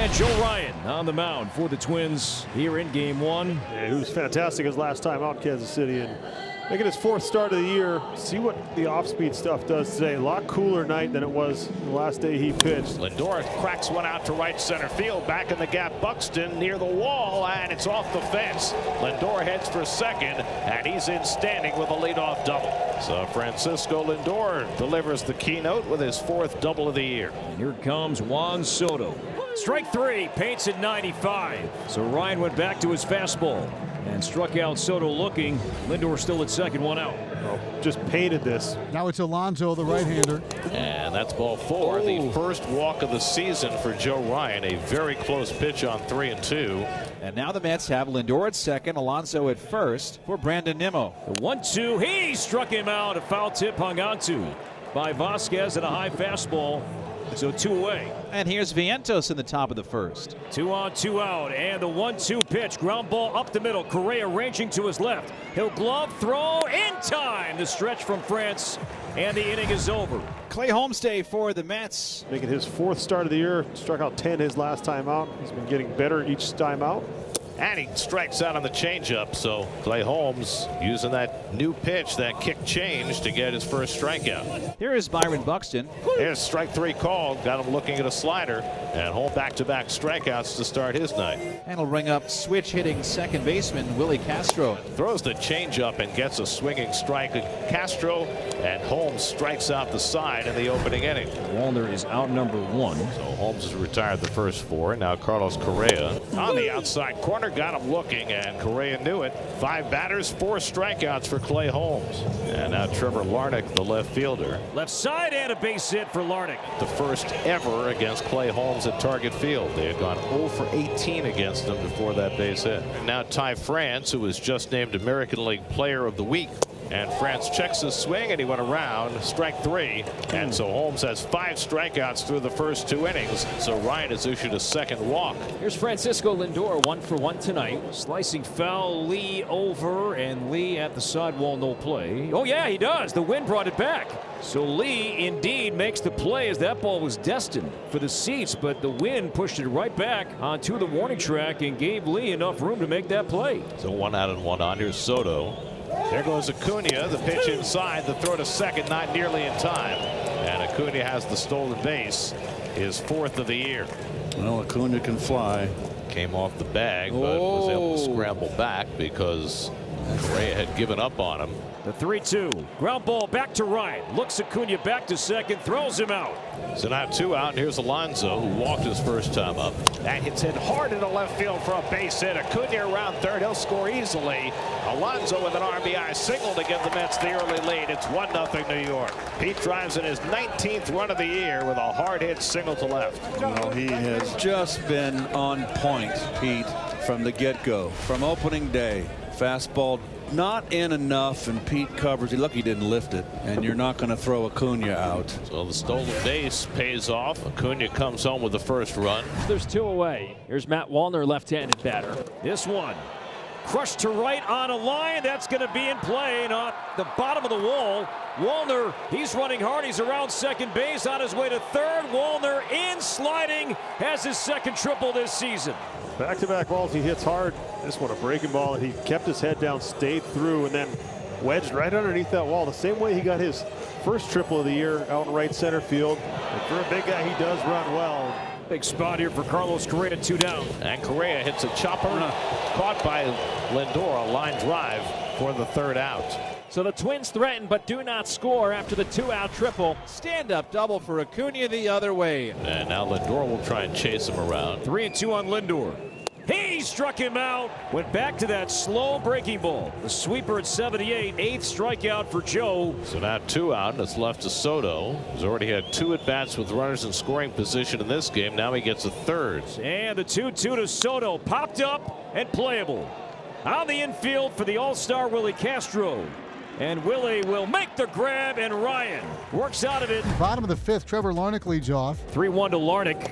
And Joe Ryan on the mound for the Twins here in Game 1. Yeah, he was fantastic his last time out in Kansas City, and making his 4th start of the year. See what the off-speed stuff does today. A lot cooler night than it was the last day he pitched. Lindor cracks one out to right center field. Back in the gap, Buxton near the wall, and it's off the fence. Lindor heads for second, and he's in standing with a leadoff double. So Francisco Lindor delivers the keynote with his 4th double of the year. And here comes Juan Soto. Strike 3, paints at 95. So Ryan went back to his fastball and struck out Soto looking. Lindor still at second, 1 out. Oh, just painted this. Now it's Alonso, the right-hander. And that's ball 4. The first walk of the season for Joe Ryan. A very close pitch on 3 and 2. And now the Mets have Lindor at second, Alonso at first for Brandon Nimmo. The 1-2, he struck him out. A foul tip hung onto by Vasquez at a high fastball. So 2 away. And here's Vientos in the top of the first. 2 on, 2 out, and the 1-2 pitch. Ground ball up the middle. Correa ranging to his left. He'll glove throw in time. The stretch from France, and the inning is over. Clay Holmes day for the Mets. Making his 4th start of the year. Struck out 10 his last time out. He's been getting better each time out. And he strikes out on the changeup. So Clay Holmes using that new pitch, that kick change, to get his first strikeout. Here is Byron Buxton. Here's strike 3 called. Got him looking at a slider. And Holmes back-to-back strikeouts to start his night. And he'll ring up switch-hitting second baseman Willie Castro. Throws the changeup and gets a swinging strike at Castro. And Holmes strikes out the side in the opening inning. Wallner is out number 1. So Holmes has retired the first 4. Now Carlos Correa on the outside corner. Got him looking, and Correa knew it. 5 batters, 4 strikeouts for Clay Holmes. And now Trevor Larnach, the left fielder. Left side and a base hit for Larnach. The first ever against Clay Holmes at Target Field. They had gone 0 for 18 against him before that base hit. And now Ty France, who was just named American League Player of the Week. And France checks his swing, and he went around. Strike 3. And so Holmes has 5 strikeouts through the first 2 innings. So Ryan has issued a second walk. Here's Francisco Lindor, 1 for 1 tonight. Slicing foul, Lee over, and Lee at the sidewall, no play. Oh yeah, he does. The wind brought it back. So Lee indeed makes the play, as that ball was destined for the seats, but the wind pushed it right back onto the warning track and gave Lee enough room to make that play. So 1 out and 1 on. Here's Soto. There goes Acuna. The pitch inside. The throw to second, not nearly in time. And Acuna has the stolen base, his 4th of the year. Well, Acuna can fly. Came off the bag, but was able to scramble back because Correa had given up on him. The 3-2. Ground ball back to Ryan. Looks Acuna back to second. Throws him out. So now 2 out, and here's Alonso, who walked his first time up. That hits hit hard into left field for a base hit. Acuna around third. He'll score easily. Alonso with an RBI single to give the Mets the early lead. It's 1-0 New York. Pete drives in his 19th run of the year with a hard hit single to left. Well, he has just been on point, Pete, from the get-go, from opening day. Fastball not in enough, and Pete covers. He's lucky he didn't lift it, and you're not going to throw Acuna out. So the stolen base pays off. Acuna comes home with the first run. There's 2 away. Here's Matt Wallner, left-handed batter. This one crushed to right on a line. That's going to be in play, not the bottom of the wall. Wallner, he's running hard. He's around second base, on his way to third. Wallner in sliding, has his 2nd triple this season. Back-to-back balls he hits hard. This one a breaking ball, and he kept his head down, stayed through, and then wedged right underneath that wall. The same way he got his first triple of the year out in right center field. And for a big guy, he does run well. Big spot here for Carlos Correa, 2 down. And Correa hits a chopper, caught by Lindor, a line drive for the 3rd out. So the Twins threaten but do not score after the 2-out triple. Stand-up double for Acuna the other way. And now Lindor will try and chase him around. 3-2 on Lindor. He struck him out. Went back to that slow breaking ball. The sweeper at 78. 8th strikeout for Joe. So now 2 out, and it's left to Soto. He's already had 2 at-bats with runners in scoring position in this game. Now he gets a 3rd. And the 2-2 to Soto. Popped up and playable. On the infield for the All-Star Willie Castro. And Willie will make the grab, and Ryan works out of it. Bottom of the 5th, Trevor Larnach leads off. 3-1 to Larnach.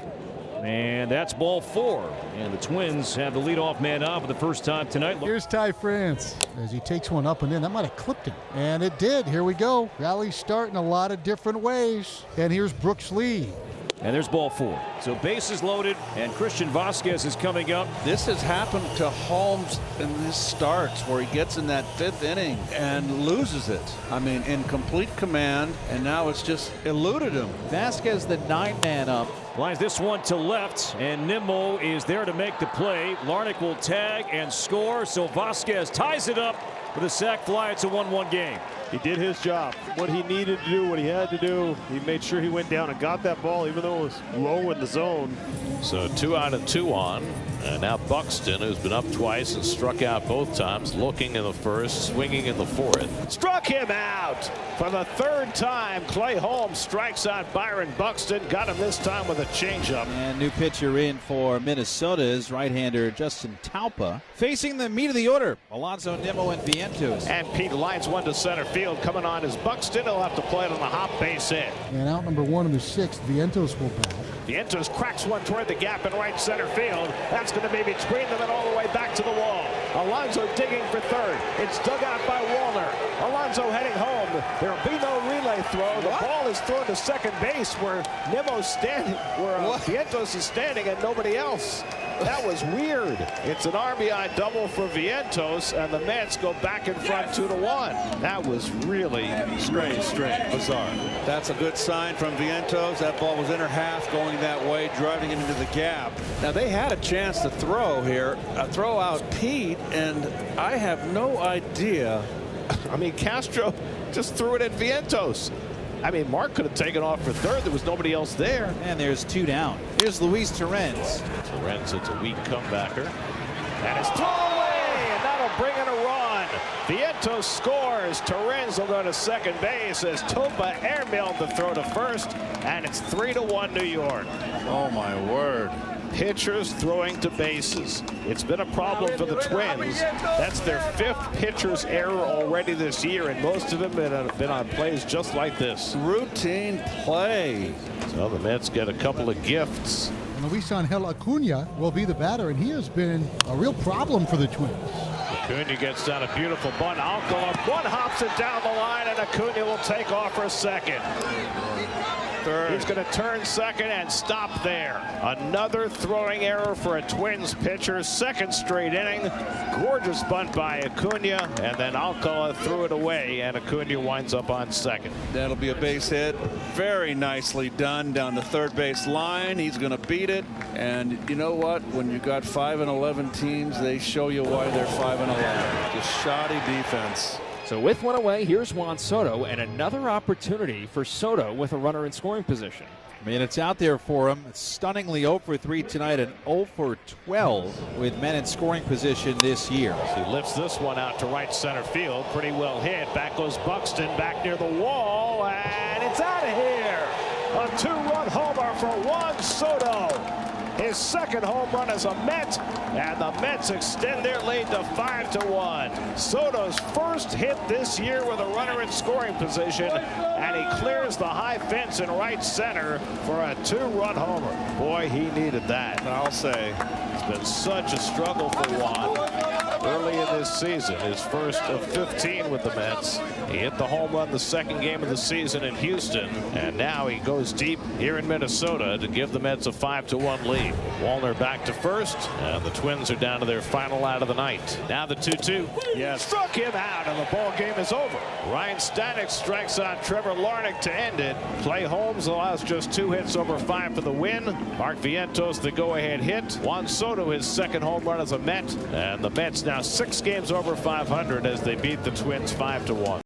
And that's ball 4. And the Twins have the leadoff man on for the first time tonight. Here's Ty France as he takes one up and in. That might have clipped him. And it did. Here we go. Rallies start in a lot of different ways. And here's Brooks Lee. And there's ball 4. So bases loaded, and Christian Vasquez is coming up. This has happened to Holmes in his starts where he gets in that 5th inning and loses it. I mean, in complete command, and now it's just eluded him. Vasquez, the 9-man up. Lines this one to left, and Nimmo is there to make the play. Larnach will tag and score, so Vasquez ties it up with a sac fly. It's a 1-1 game. He did his job. What he needed to do, what he had to do, he made sure he went down and got that ball, even though it was low in the zone. So 2 out and 2 on. And now Buxton, who's been up twice and struck out both times, looking in the 1st, swinging in the 4th. Struck him out for the 3rd time. Clay Holmes strikes out Byron Buxton. Got him this time with a changeup. And new pitcher in for Minnesota is right-hander Justin Tampa. Facing the meat of the order, Alonso, Nimmo, and Vientos. And Pete lines one to center field. Coming on is Buxton. He'll have to play it on the hop base hit. And out number 1 in the 6th, Vientos will bat. Vientos cracks one toward the gap in right center field. That's going to be between them and all the way back to the wall. Alonso digging for 3rd. It's dug out by Wallner. Alonso heading home. There'll be no relay throw. The ball is thrown to second base where Nimmo's standing, where Vientos is standing and nobody else. That was weird. It's an RBI double for Vientos, and the Mets go back in front 2-1. That was really strange, bizarre. That's a good sign from Vientos. That ball was inner half going that way, driving it into the gap. Now they had a chance to throw here, throw out Pete, and I have no idea. I mean, Castro just threw it at Vientos. I mean, Mark could have taken off for 3rd. There was nobody else there. And there's 2 down. Here's Luis Torrens. Torrens, it's a weak comebacker. And it's thrown away, and that'll bring in a run. Vientos scores. Torrens will go to second base as Topa airmailed the throw to 1st, and it's 3-1 New York. Oh, my word. Pitchers throwing to bases. It's been a problem for the Twins. That's their 5th pitcher's error already this year, and most of them have been on plays just like this. Routine play. So the Mets get a couple of gifts. Luis Angel Acuna will be the batter, and he has been a real problem for the Twins. Acuna gets down a beautiful bunt. Alcala one hops it down the line, and Acuna will take off for 2nd. 3rd. He's going to turn 2nd and stop there. Another throwing error for a Twins pitcher. 2nd straight inning. Gorgeous bunt by Acuna, and then Alcala threw it away, and Acuna winds up on 2nd. That'll be a base hit. Very nicely done down the 3rd base line. He's going to beat it. And you know what? When you got 5-11 teams, they show you why they're 5-11. Just shoddy defense. So with one away, here's Juan Soto, and another opportunity for Soto with a runner in scoring position. I mean, it's out there for him. It's stunningly 0 for 3 tonight and 0 for 12 with men in scoring position this year. He lifts this one out to right center field. Pretty well hit. Back goes Buxton back near the wall, and it's out of here. A 2-run homer for Juan Soto. His 2nd home run as a Met, and the Mets extend their lead to 5-1. Soto's 1st hit this year with a runner in scoring position, and he clears the high fence in right center for a 2-run homer. Boy, he needed that. I'll say it's been such a struggle for Juan early in this season. His 1st of 15 with the Mets. He hit the home run the 2nd game of the season in Houston, and now he goes deep here in Minnesota to give the Mets a 5-1 lead. Wallner back to 1st, and the Twins are down to their final out of the night. Now the 2-2. Yeah, struck him out, and the ball game is over. Ryan Stanek strikes out Trevor Larnach to end it. Clay Holmes allows just 2 hits over 5 for the win. Mark Vientos the go-ahead hit. Juan Soto his 2nd home run as a Met, and the Mets now 6 games over 500 as they beat the Twins 5-1.